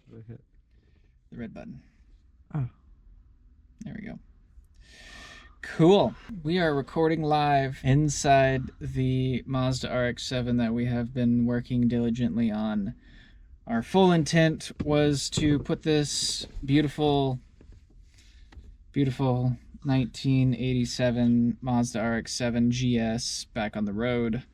What did I hit? The red button. Oh. There we go. Cool. We are recording live inside the Mazda RX7 that we have been working diligently on. Our full intent was to put this beautiful 1987 Mazda RX7 GS back on the road.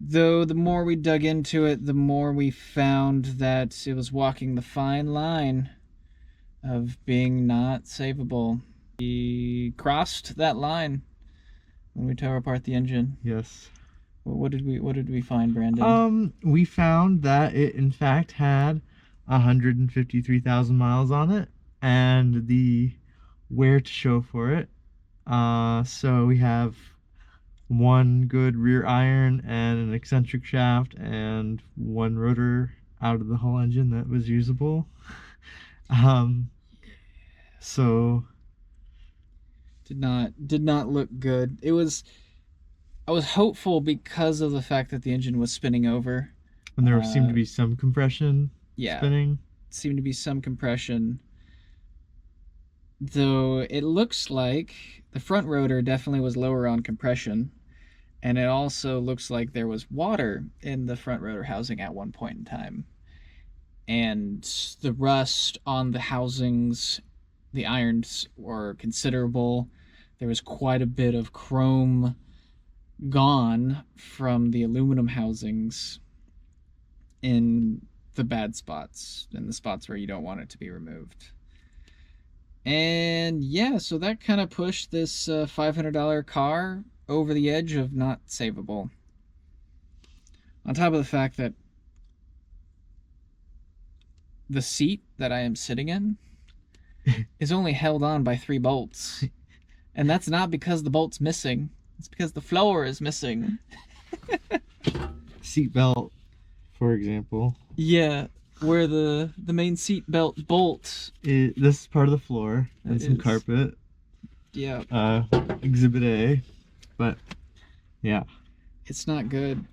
Though the more we dug into it, the more we found that it was walking the fine line of being not savable. We crossed that line when we tore apart the engine. Yes. What did we find, Brandon? We found that it in fact had 153,000 miles on it, and the wear to show for it. So we have one good rear iron and an eccentric shaft and one rotor out of the whole engine that was usable. So did not look good. I was hopeful because of the fact that the engine was spinning over. And there seemed to be some compression spinning. Seemed to be some compression. Though it looks like the front rotor definitely was lower on compression. And it also looks like there was water in the front rotor housing at one point in time. And the rust on the housings, the irons were considerable. There was quite a bit of chrome gone from the aluminum housings in the bad spots, in the spots where you don't want it to be removed. And yeah, so that kind of pushed this $500 car over the edge of not savable. On top of the fact that the seat that I am sitting in is only held on by 3 bolts. And that's not because the bolt's missing. It's because the floor is missing. Seat belt, for example. Yeah, where the main seat belt bolt. This is part of the floor and some carpet. Yeah. Exhibit A. But yeah, it's not good.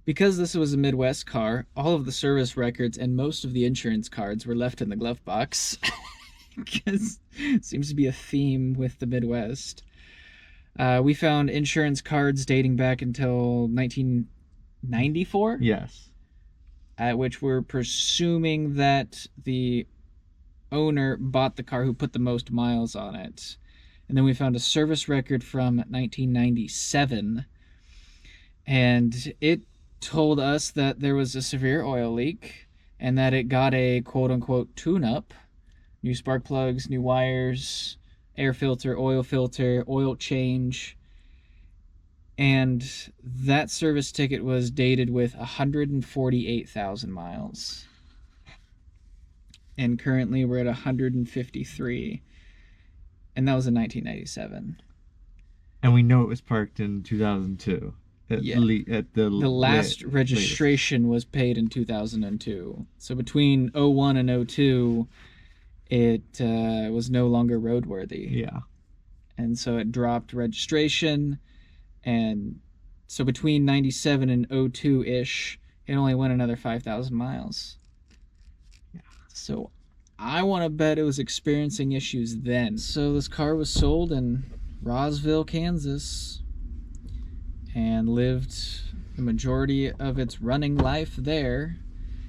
Because this was a Midwest car, all of the service records and most of the insurance cards were left in the glove box. Because it seems to be a theme with the Midwest. We found insurance cards dating back until 1994. Yes. Which we're presuming that the owner bought the car who put the most miles on it. And then we found a service record from 1997. And it told us that there was a severe oil leak and that it got a quote-unquote tune-up. New spark plugs, new wires, air filter, oil change. And that service ticket was dated with 148,000 miles. And currently we're at 153. And that was in 1997. And we know it was parked in 2002. The last registration was paid in 2002. So between 01 and 02, it was no longer roadworthy. Yeah. And so it dropped registration. And so between 97 and 02-ish, it only went another 5,000 miles. Yeah. So I want to bet it was experiencing issues then. So this car was sold in Roseville, Kansas, and lived the majority of its running life there.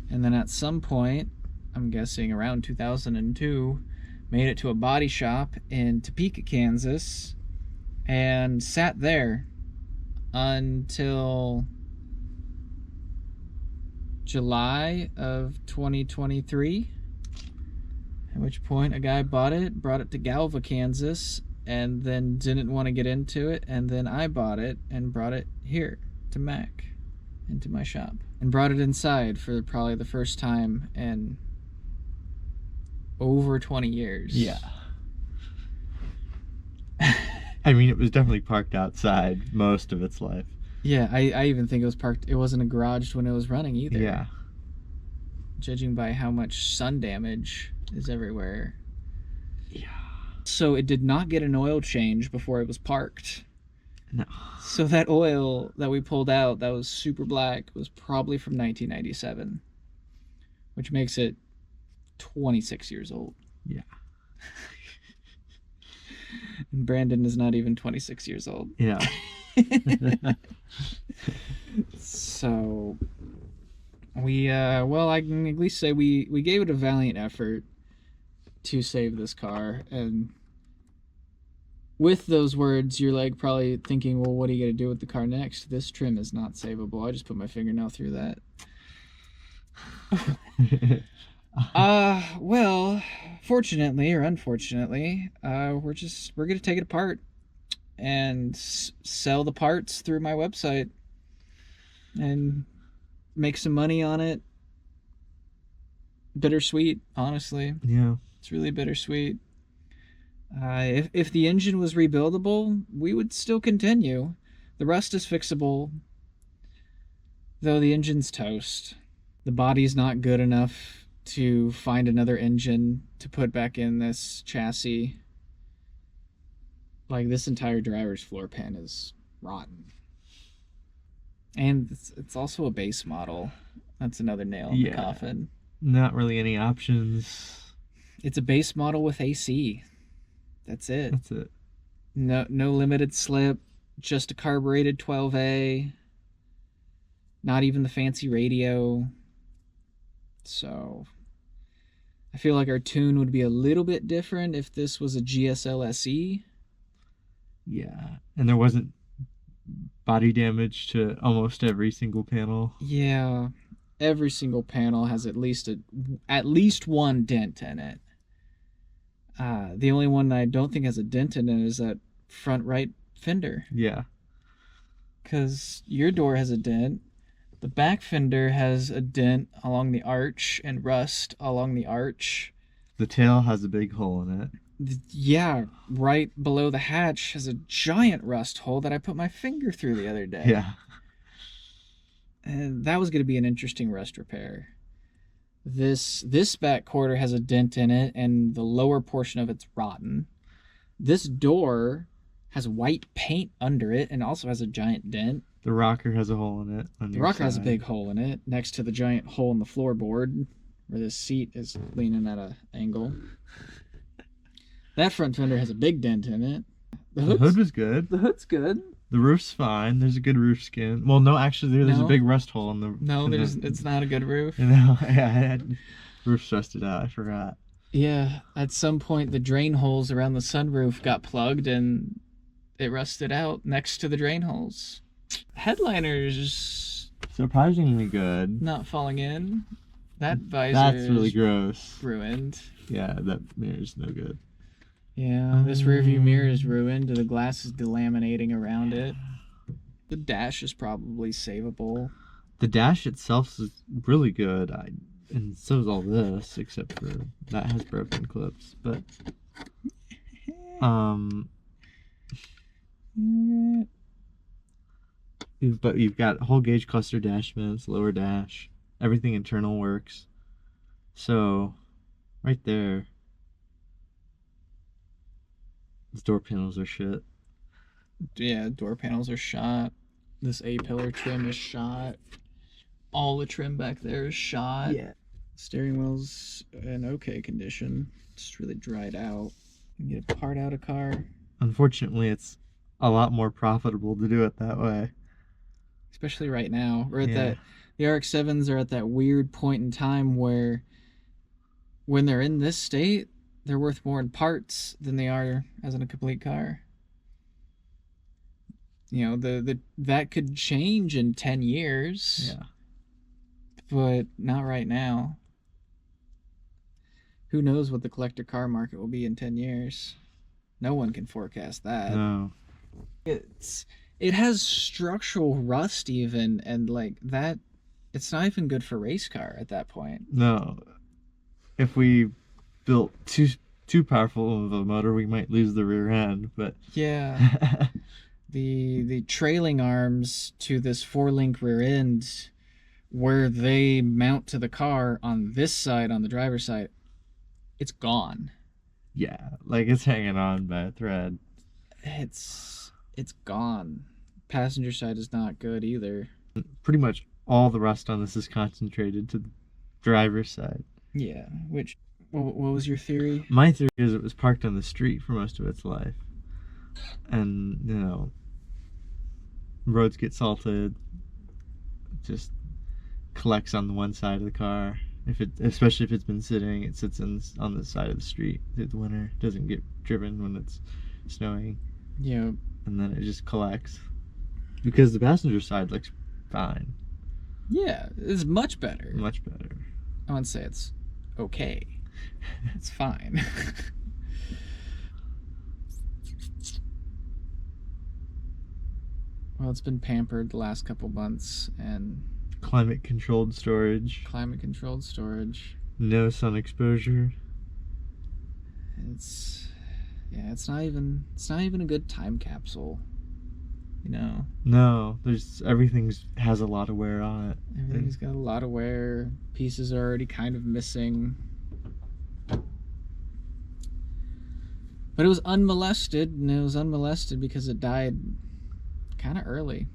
And then at some point, I'm guessing around 2002, made it to a body shop in Topeka, Kansas, and sat there until July of 2023, at which point a guy bought it, brought it to Galva, Kansas, and then didn't want to get into it, and then I bought it and brought it here to Mac, into my shop, and brought it inside for probably the first time in over 20 years. Yeah. I mean, it was definitely parked outside most of its life. Yeah, I even think it was parked. It wasn't a garage when it was running either. Yeah. Judging by how much sun damage is everywhere. Yeah. So it did not get an oil change before it was parked. No. So that oil that we pulled out that was super black was probably from 1997, which makes it 26 years old. Yeah. And Brandon is not even 26 years old. Yeah. So we well, I can at least say we gave it a valiant effort to save this car. And with those words, you're like probably thinking, well, what are you gonna do with the car next? This trim is not savable. I just put my fingernail through that. Well, fortunately or unfortunately, we're gonna take it apart and sell the parts through my website and make some money on it. Bittersweet, honestly. Yeah. It's really bittersweet. If the engine was rebuildable, we would still continue. The rust is fixable, though the engine's toast. The body's not good enough to find another engine to put back in this chassis. Like, this entire driver's floor pan is rotten. And it's also a base model. That's another nail in the coffin. Not really any options. It's a base model with AC. That's it. That's it. No limited slip, just a carbureted 12A. Not even the fancy radio. So I feel like our tune would be a little bit different if this was a GSL SE. Yeah. And there wasn't body damage to almost every single panel. Yeah. Every single panel has at least one dent in it. The only one that I don't think has a dent in it is that front right fender. Yeah. Because your door has a dent. The back fender has a dent along the arch and rust along the arch. The tail has a big hole in it. Yeah, right below the hatch has a giant rust hole that I put my finger through the other day. Yeah. And that was going to be an interesting rust repair. This back quarter has a dent in it, and the lower portion of it's rotten. This door has white paint under it and also has a giant dent. The rocker has a hole in it. The rocker has a big hole in it next to the giant hole in the floorboard where the seat is leaning at an angle. That front fender has a big dent in it. The hood was good. The hood's good. The roof's fine. There's a good roof skin. Well, no, actually, there's a big rust hole in the... No, it's not a good roof. No, yeah, I had roof rusted out. I forgot. Yeah, at some point, the drain holes around the sunroof got plugged and it rusted out next to the drain holes. Headliners... surprisingly good. Not falling in. That visor That's really gross. Ruined. Yeah, that mirror's no good. Yeah, this rearview mirror is ruined. The glass is delaminating around it. The dash is probably savable. The dash itself is really good, and so is all this, except for that has broken clips. But you've got whole gauge cluster dash vents, lower dash, everything internal works. So, right there. The door panels are shit. Yeah, door panels are shot. This A-pillar trim is shot. All the trim back there is shot. Yeah. Steering wheel's in okay condition. It's really dried out. You can get a part out of car. Unfortunately, it's a lot more profitable to do it that way. Especially right now. We're at the RX7s are at that weird point in time where when they're in this state, they're worth more in parts than they are as in a complete car. You know, that could change in 10 years. Yeah. But not right now. Who knows what the collector car market will be in 10 years? No one can forecast that. No. It has structural rust even, and like that, it's not even good for race car at that point. No. If we built too powerful of a motor, we might lose the rear end, but yeah. the trailing arms to this 4-link rear end where they mount to the car on this side, on the driver's side, it's gone. Yeah, like it's hanging on by a thread. It's it's gone. Passenger side is not good either. Pretty much all the rust on this is concentrated to the driver's side. Yeah, which, what was your theory? My theory is it was parked on the street for most of its life. And, roads get salted, it just collects on the one side of the car. Especially if it's been sitting, it sits on the side of the street through the winter. It doesn't get driven when it's snowing. Yeah. And then it just collects. Because the passenger side looks fine. Yeah, it's much better. Much better. I wouldn't say it's okay. It's fine. Well, it's been pampered the last couple months, and Climate controlled storage. climate controlled storage. No sun exposure. It's not even a good time capsule. No, everything's has a lot of wear on it. Everything's got a lot of wear. Pieces are already kind of missing. But it was unmolested, and it was unmolested because it died kind of early.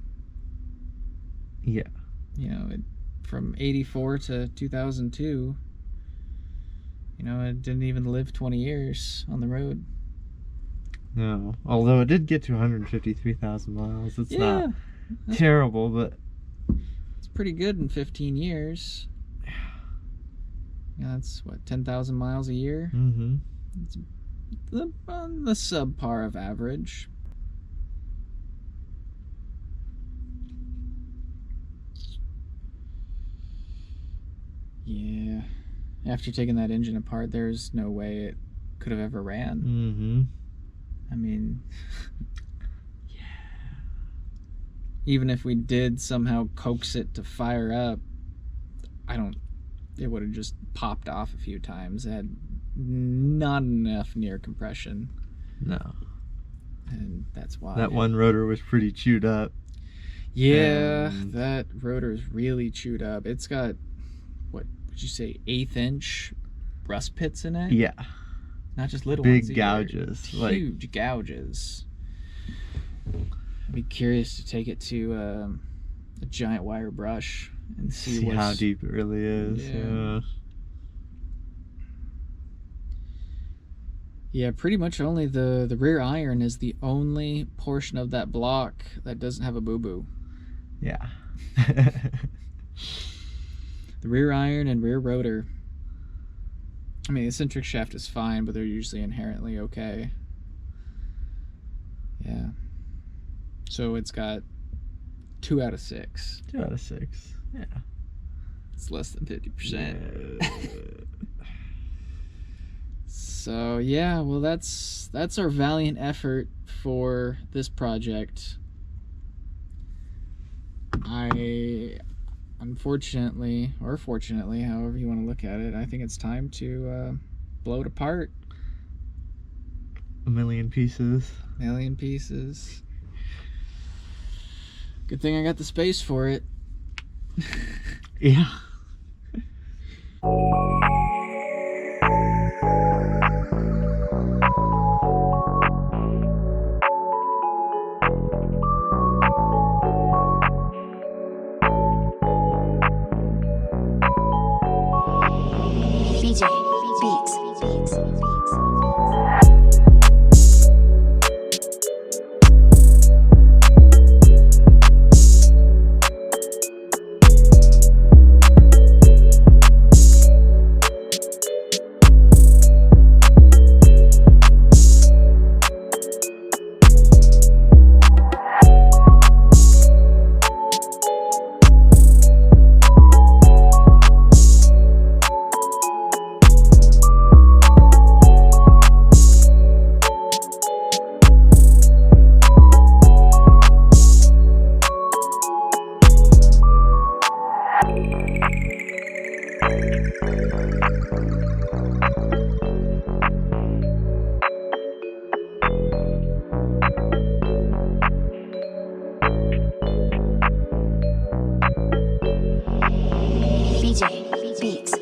Yeah. From 84 to 2002, it didn't even live 20 years on the road. No, although it did get to 153,000 miles. It's not terrible, but it's pretty good in 15 years. That's what, 10,000 miles a year? Mm-hmm. It's on the subpar of average. Yeah. After taking that engine apart, there's no way it could have ever ran. Mm-hmm. I mean, even if we did somehow coax it to fire up, it would have just popped off a few times. It had not enough near compression. No. And that's why. That one rotor was pretty chewed up. Yeah, that rotor's really chewed up. It's got, what would you say, 1/8 inch rust pits in it? Yeah. Not just little Big ones. gouges. Huge gouges. I'd be curious to take it to a giant wire brush and see how deep it really is. Yeah. Yeah, pretty much only the rear iron is the only portion of that block that doesn't have a boo-boo. Yeah. The rear iron and rear rotor. I mean, the eccentric shaft is fine, but they're usually inherently okay. Yeah. So it's got 2 out of 6. 2 out of 6. Yeah. It's less than 50%. So yeah, well that's our valiant effort for this project. I unfortunately, or fortunately, however you want to look at it, I think it's time to blow it apart. 1,000,000 pieces. 1,000,000 pieces. Good thing I got the space for it. Yeah. BJ Beats. BJ Beats.